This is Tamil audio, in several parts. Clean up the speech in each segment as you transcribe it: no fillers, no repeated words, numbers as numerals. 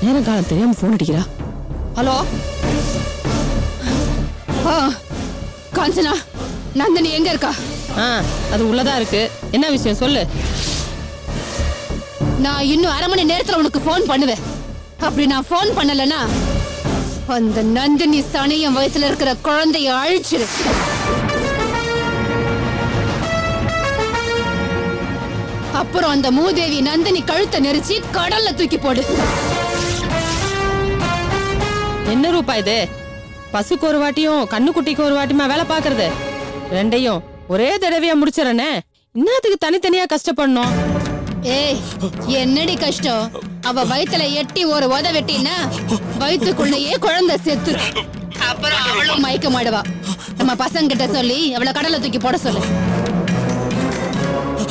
நேரம் காலம் தெரியாம போன் அடிக்கிறா. ஹலோ காஞ்சனா, நந்தினி எங்க இருக்கா? அது உள்ளதா இருக்கு. என்ன விஷயம் சொல்லு. நான் இன்னும் அரை மணி நேரத்துல உனக்கு போன் பண்ணுவேன். அப்படி நான் போன் பண்ணலனா அந்த நந்தினி சனியம் வயசுல இருக்கிற குழந்தைய அழிச்சிரு. அப்புறம் அந்த மூதேவி நந்தினி கழுத்தை நெரிச்சு கடல்ல தூக்கி போடு. என்ன ரூபா இது? பசுக்கு ஒரு வாட்டியும் கண்ணுக்குட்டிக்கு ஒரு வாட்டியுமா வேலை பாக்குறது? ரெண்டையும் ஒரே தடவையா முடிச்சிடறனே. இன்னத்துக்கு தனித்தனியா கஷ்டப்படணும்? ஏய், என்னடி கஷ்டம்? அவ வயித்துல எட்டி ஒரு உத வெட்டினா வயிற்றுக்குள்ளேயே குழந்தை செத்து. அப்புறம் அவளும் மயக்க மாடுவா. நம்ம பசங்க கிட்ட சொல்லி அவளை கடல்ல தூக்கி போட சொல்லு.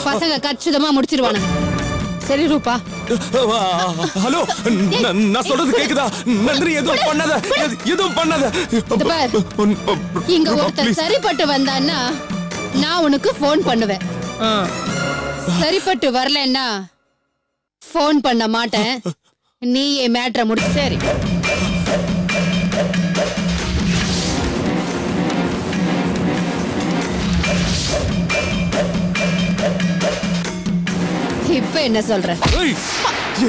பசங்க கச்சிதமா முடிச்சிருவானு. சரி ரூபா. ஹலோ, நான் சொல்றது கேக்குதா? நந்தினி எதுவும் பண்ணாத, எதுவும் பண்ணாத. இங்க ஒருத்தர் சரிப்பட்டு வந்தான்னா நான் உனக்கு போன் பண்ணுவேன். சரிப்பட்டு வரலன்னா போன் பண்ண மாட்டேன். நீ என் மேட்டரை முடிச்சு. சரி, இப்ப என்ன சொல்ற?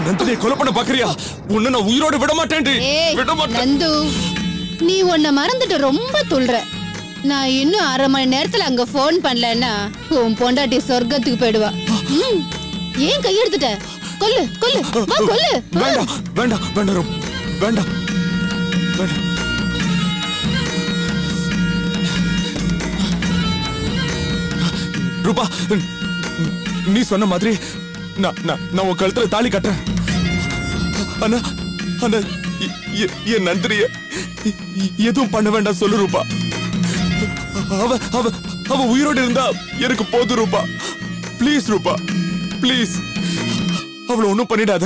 நந்தினியை கொலை பண்ண பாக்குறியா? உன்னை நான் உயிரோட விட மாட்டேன். நந்து, நீ உன்னை மறந்துட்டு ரொம்ப துள்ற. நான் இன்னும் அரை மணி நேரத்துல அங்க போன் பண்ணலன்னா உன் பொண்டாட்டி சொர்க்கத்துக்கு போயிடுவா. ஏன் கையெடுத்துட்ட? கொல்லு கொல்லு வா, கொல்லு. வேண்டாம் வேண்டாம் வேண்டாம் வேண்டாம் வேண்டாம். ரூபா, நீ சொன்ன மாதிரி நான் உன் கழுத்துல தாலி கட்டுறேன். ஆனா ஆனா என் நந்தினிய எதுவும் பண்ண வேண்டாம் சொல்லு ரூபா. அவ அவ அவ உயிரோடு இருந்தா எனக்கு போதும் ரூபா. ப்ளீஸ் ரூபா, ப்ளீஸ். அவளை ஒண்ணும் பண்ணிடாத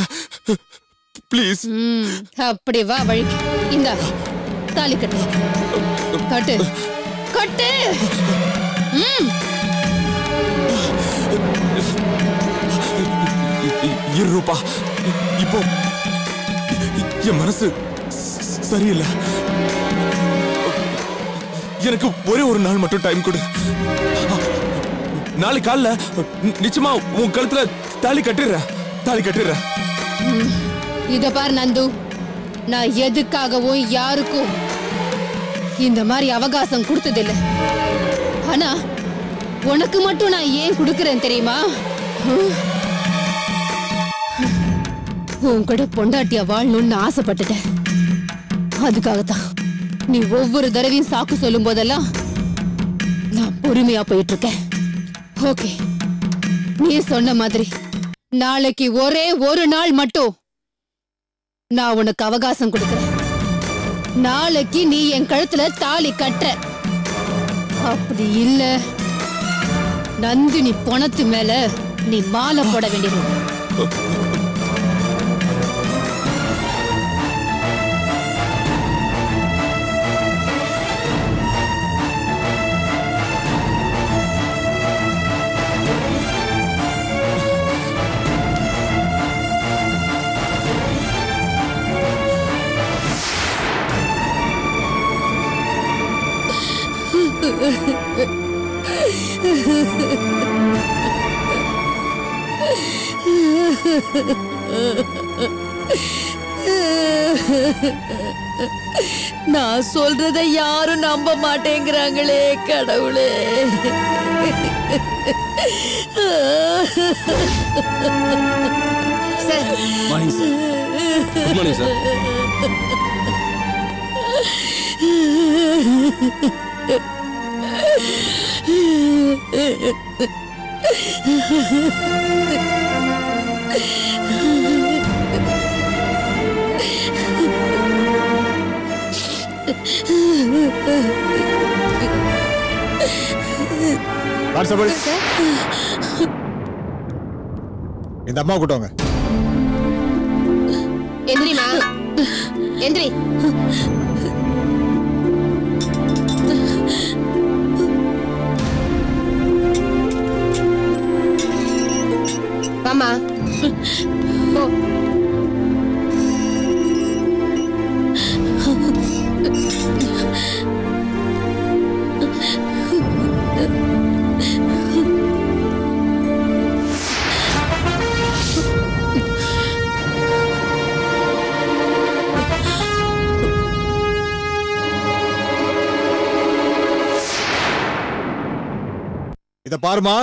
ப்ளீஸ். அப்படி வா வழிக்கு. இந்த தாலி கட்டு கட்டு கட்டு. இரு ரூபா, இப்போ என் மனசு சரியில்லை. எனக்கு ஒரே ஒரு நாள் மட்டும் டைம் கொடு. நாளைக்கு காலைல நிச்சயமா உன் கழுத்துல தாலி கட்டிடுறேன். இத பாரு நந்து, நான் எதுக்காகவும் யாருக்கும் இந்த மாதிரி அவகாசம் கொடுத்ததில்லை. ஆனா உனக்கு மட்டும் நான் ஏன் கொடுக்கறேன் தெரியுமா? உன் கூட பொண்டாட்டியா வாழணும்னு ஆசைப்பட்டுட்டேன். அதுக்காகத்தான் நீ ஒவ்வொரு தடவையும் சாக்கு சொல்லும் போதெல்லாம் நான் பொறுமையா போயிட்டு இருக்கேன். ஓகே, நீ சொன்ன மாதிரி நாளைக்கு ஒரே ஒரு நாள் மட்டும் நான் உனக்கு அவகாசம் கொடுக்கிறேன். நாளைக்கு நீ என் கழுத்துல தாலி கட்ட. அப்படி இல்ல நந்தினி பணத்து மேல நீ மாலை போட வேண்டியது. நான் சொல்றதை யாரும் நம்ப மாட்டேங்கிறாங்களே கடவுளே. Sir, morning sir. Good morning sir. Constable, இந்த அம்மா கூட்டவங்க. எந்திரிமா, எந்திரி. வாமா. இத பாருமா,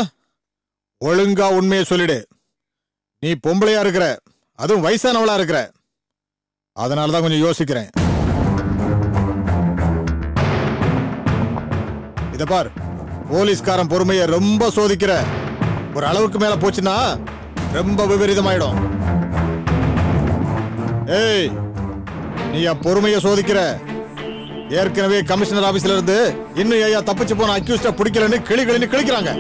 ஒழுங்கா உண்மையை சொல்லிடு. நீ பொம்பளையா இருக்கிற, அதுவும் வயசானவளா இருக்கிற, அதனாலதான் கொஞ்சம் யோசிக்கிறேன். இத பார், போலீஸ்காரன் பொறுமையை ரொம்ப சோதிக்கிற. ஒரு அளவுக்கு மேல போச்சுன்னா ரொம்ப விபரீதமாயிடும். ஏய், நீ பொறுமையை சோதிக்கிற. ஏற்கனவே கமிஷனர் ஆபீஸ்ல இருந்து இன்னும் ஐயா தப்பிச்சு போன அக்யூஸ்ட பிடிக்கலன்னு கிளிகளின்னு கிளிக்கிறாங்க.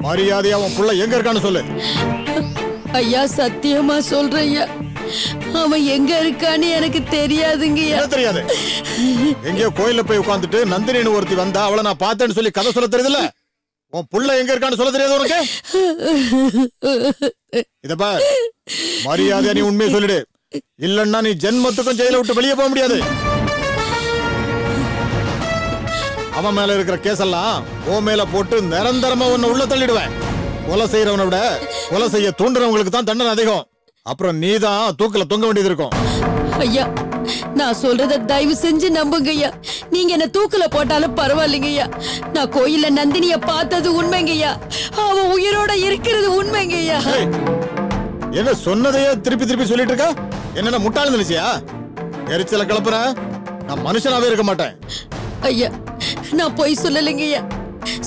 மரியாதையா அவன் புள்ள எங்க இருக்கான்னு சொல்லு. ஐயா சத்தியமா சொல்றேன், அவன் எங்க இருக்கான்னு எனக்கு தெரியாதுங்க. என்ன தெரியாது? எங்கேயோ கோயில்ல போய் உட்காந்துட்டு நந்தினின்னு ஒருத்தி வந்தா அவளை நான் பார்த்தேன்னு சொல்லி கதை சொல்ல தெரியுதுல்ல? உன் புள்ள எங்க இருக்கான்னு சொல்ல தெரியாது உனக்கு? இத பார், மரியாதையா நீ உண்மையை சொல்லிடு. இல்லன்னா நீ ஜென்மத்துக்கும் ஜெயில விட்டு வெளியே போக முடியாது. அவன் மேல இருக்கிற கேஸெல்லாம் ஓ மேல போட்டு நிரந்தரமா உன்னை உள்ள தள்ளிடுவேன். கொலை செய்யறவனை விட கொலை செய்ய தூண்டுறவங்களுக்கு தான் தண்டனை அதிகம். அப்புறம் நீ தான் தூக்கில தொங்க வேண்டியது இருக்கும். ஐயா, நான் சொல்றத தயவு செஞ்சு நம்புங்க ஐயா. நீங்க என்ன தூக்குல போட்டாலும் பரவாயில்லைங்க ஐயா. நான் கோயில்ல நந்தினிய பார்த்தது உண்மைங்க ஐயா. அவன் உயிரோட இருக்கிறது உண்மைங்க ஐயா. என்ன சொன்னதையே திருப்பி திருப்பி சொல்லிட்டு இருக்கா? என்ன முட்டாளு நினைச்சியா? எரிச்சல கிளப்புற, நான் மனுஷனாவே இருக்க மாட்டேன். ஐயா, நான் பொய் சொல்லலைங்க ஐயா.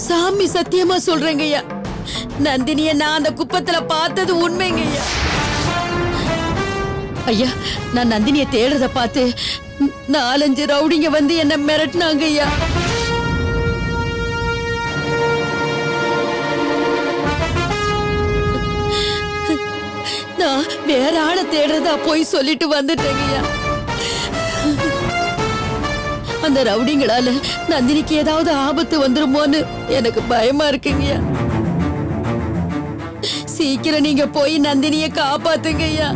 சாமி சத்தியமா சொல்றேங்க ஐயா. நந்தினிய நான் அந்த குப்பத்துல பார்த்தது உண்மைங்க ஐயா. ஐயா, நான் நந்தினிய தேடுறத பார்த்து 4-5 ரவுடிங்க வந்து என்ன மிரட்டினாங்க ஐயா. நான் வேற ஆளை தேடுறதா போய் சொல்லிட்டு வந்துட்டேங்க ஐயா. அந்த ரவுடிங்களால நந்தினிக்கு ஏதாவது ஆபத்து வந்துருமோன்னு எனக்கு பயமா இருக்குங்க. சீக்கிரம் நீங்க போய் நந்தினிய காப்பாத்துங்க ஐயா.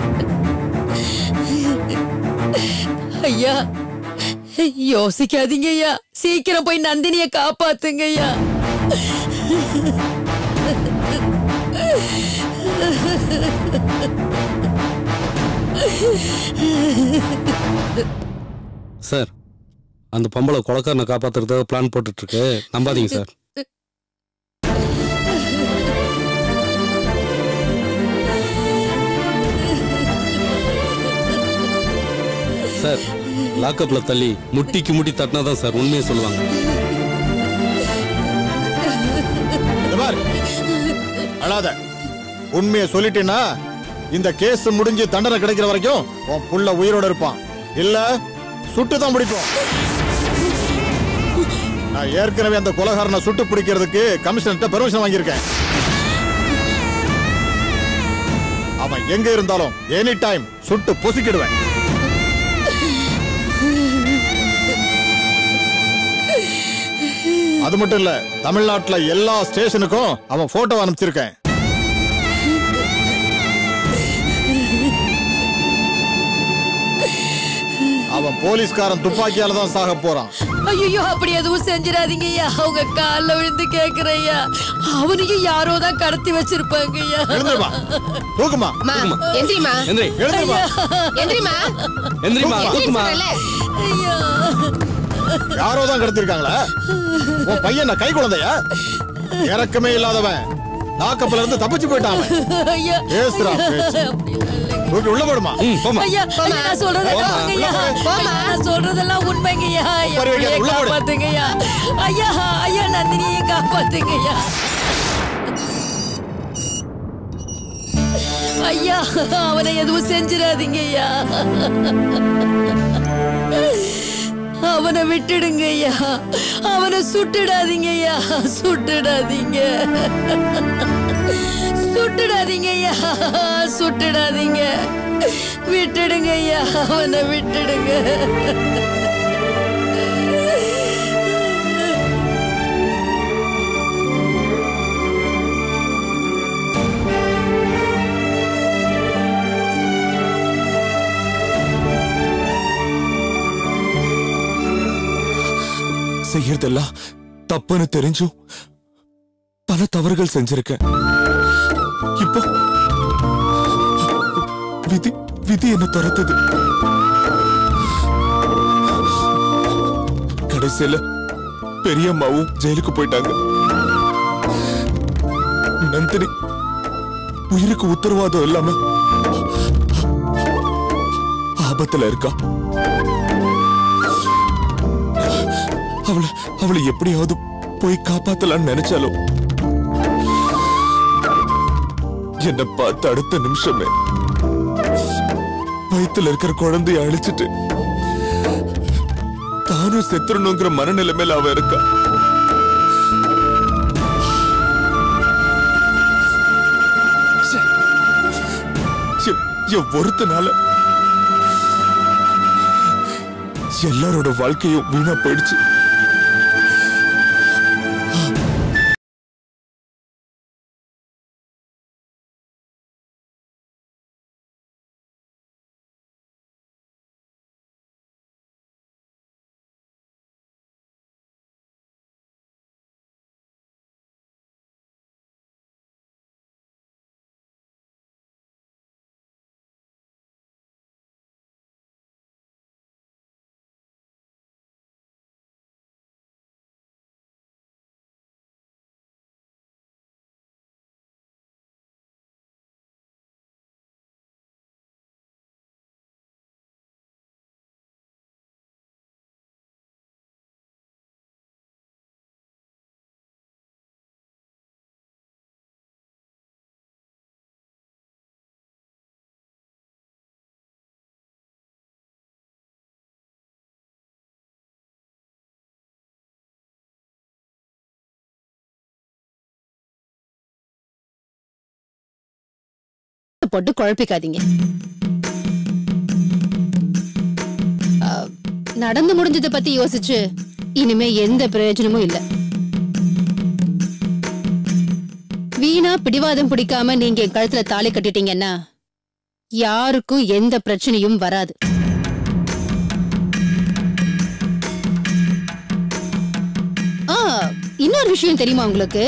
ஐயா, யோசிக்காதீங்க ஐயா. சீக்கிரம் போய் நந்தினிய காப்பாத்துங்க ஐயா. சார், அந்த பொம்பளை கொலைக்காரனை காப்பாத்துறதுக்கு பிளான் போட்டுட்டு இருக்கு. நம்பாதீங்க சார். சார், லாக்கப்ல தள்ளி முட்டிக்கு முட்டி தட்டினாதான் சார் உண்மையை சொல்லுவாங்க. அழாத, உண்மையை சொல்லிட்டேன்னா இந்த கேஸ் முடிஞ்சு தண்டனை கிடைக்கிற வரைக்கும் உன் புள்ள உயிரோட இருப்பான். இல்ல சுட்டுதான் பிடிப்போம். நான் ஏற்கனவே அந்த கொலைகாரனை சுட்டு பிடிக்கிறதுக்கு கமிஷனர்கிட்ட பெர்மிஷன் வாங்கியிருக்கேன். அவன் எங்க இருந்தாலும் எனி டைம் சுட்டு பொசுக்கிடுவேன். அது மட்டும் இல்ல, தமிழ்நாட்டுல எல்லா ஸ்டேஷனுக்கும் அவன் போட்டோ அனுப்பிச்சிருக்கேன். அவன் போலீஸ்காரன் துப்பாக்கியால தான் சாக போறான். ஐயோ, அப்படி எதுவும் செஞ்சிடாதீங்க ஐயா. அவங்க கால்ல விழுந்து கேக்குறையா. அவனையும் யாரோ தான் கடத்தி வச்சிருப்பாங்க ஐயா. எழுந்துருமா, தூக்குமா, எந்திரிமா, எழுந்துருமா, எந்திரிமா, எந்திரிமா, தூக்குமா. ஐயா, யாரோ தான் கடத்திருக்காங்களா? உன் பையன் கை குழந்தையா? இறக்கமே இல்லாதவன் லாக்கப்ல இருந்து தப்பிச்சு போயிட்டான். ஐயா, பேசுறா பேச்சு. தூக்கி உள்ள போடுமா. ஐயா, நான் சொல்றதெல்லாம் உண்மையா? நான் சொல்றதெல்லாம் உண்மைங்கய்யா. காப்பாத்துங்கய்யா. ஐயா, ஐயா, நந்தினியை காப்பாத்துங்கய்யா. ஐயா, அவனை எதுவும் செஞ்சிடாதீங்கய்யா. அவனை விட்டுடுங்க ஐயா. அவனை சுட்டுடாதீங்க ஐயா. சுட்டுடாதீங்க, சுட்டுடாதீங்க ஐயா. சுட்டுடாதீங்க, விட்டுடுங்க ஐயா. அவனை விட்டுடுங்க. செய்யறதெல்லாம் தப்புன்னு தெரிஞ்சும் பல தவறுகள் செஞ்சிருக்கேன். இப்போ விதி விதி என்ன துரத்துது. கடைசியில பெரியம்மாவும் ஜெயிலுக்கு போயிட்டாங்க. என் நந்தினி உயிருக்கு உத்தரவாதம் இல்லாம ஆபத்துல இருக்கா. அவளை எப்படியாவது போய் காப்பாத்தலான்னு நினைச்சாலும் என்ன பார்த்து அடுத்த நிமிஷமே வயித்துல இருக்கிற குழந்தைய அழிச்சிட்டு தானும் செத்துறணுங்கிற மனநிலைமையில அவ இருக்கா. ஒருத்தனால எல்லாரோட வாழ்க்கையும் வீணா போயிடுச்சு. போட்டு குழப்பிக்காதீங்க. நடந்து முடிஞ்சதை பத்தி யோசிச்சு இனிமே எந்த பிரயோஜனமும் இல்ல. வீணா பிடிவாதம் பிடிக்காம நீங்க என் கழுத்துல தாலி கட்டிட்டீங்கன்னா யாருக்கும் எந்த பிரச்சனையும் வராது. இன்னொரு விஷயம் தெரியுமா உங்களுக்கு?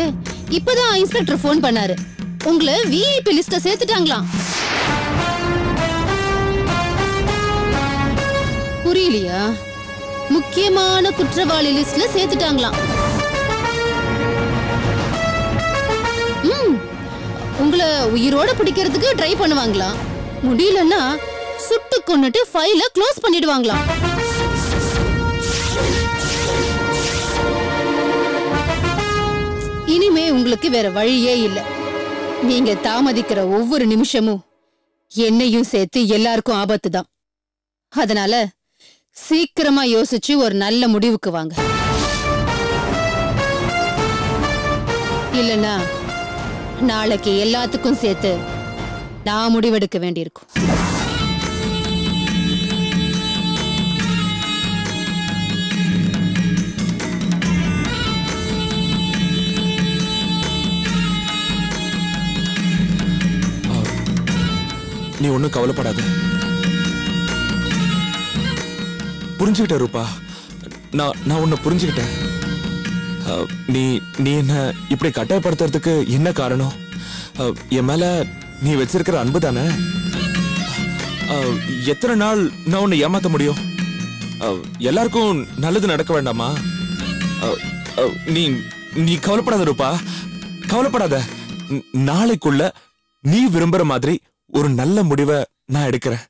இப்பதான் இன்ஸ்பெக்டர் போன் பண்ணாரு. உங்களை விஐபி லிஸ்ட்ல சேர்த்துட்டாங்களாம். புரியலையா? முக்கியமான குற்றவாளி லிஸ்ட்ல சேர்த்துட்டாங்களாம். உங்களை உயிரோட பிடிக்கிறதுக்கு ட்ரை பண்ணுவாங்களாம். முடியலன்னா சுட்டு கொன்னுட்டு ஃபைல க்ளோஸ் பண்ணிடுவாங்களாம். இனிமே உங்களுக்கு வேற வழியே இல்ல. நீங்க தாமதிக்கிற ஒவ்வொரு நிமிஷமும் என்னையும் சேர்த்து எல்லாருக்கும் ஆபத்து தான். அதனால சீக்கிரமா யோசிச்சு ஒரு நல்ல முடிவுக்கு வாங்க. இல்லனா நாளைக்கு எல்லாத்துக்கும் சேர்த்து நான் முடிவெடுக்க வேண்டியிருக்கும். நீ ஒண்ணும் கவலைப்படாத. புரிஞ்சுக்கிட்ட ரூபா, நான் உன்னை புரிஞ்சுக்கிட்டேன். நீ என்ன இப்படி கட்டாயப்படுத்துறதுக்கு என்ன காரணம்? என் மேல நீ வச்சிருக்கிற அன்பு தானே? எத்தனை நாள் நான் உன்னை ஏமாத்த முடியும்? எல்லாருக்கும் நல்லது நடக்க வேண்டாமா? நீ கவலைப்படாத ரூபா, கவலைப்படாத. நாளைக்குள்ள நீ விரும்புற மாதிரி ஒரு நல்ல முடிவை நான் எடுக்கிறேன்.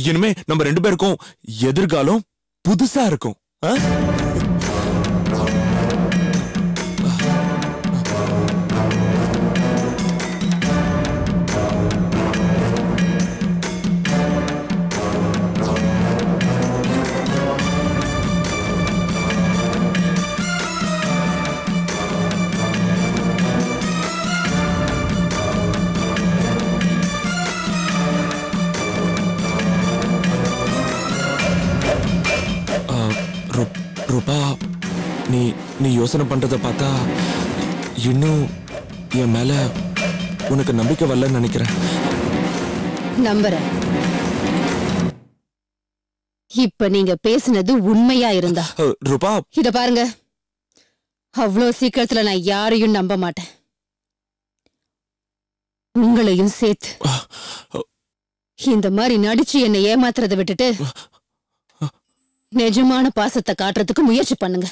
இனிமே நம்ம ரெண்டு பேருக்கும் எதிர்காலம் புதுசா இருக்கும். ரூபா, நீ யோசனை பண்றத பார்த்தா இன்னும் என் மேல உனக்கு நம்பிக்கை வரலன்னு நினைக்கிறேன். நம்புறேன். இப்ப நீங்க பேசினது உண்மையா இருந்தா ரூபா, இத பாருங்க, அவ்வளவு சீக்கிரத்துல நான் யாரையும் நம்ப மாட்டேன், உங்களையும் சேர்த்து. இந்த மாதிரி நடிச்சு என்னை ஏமாத்துறதை விட்டுட்டு நிஜமான பாசத்தை காட்டுறதுக்கு முயற்சி பண்ணுங்க.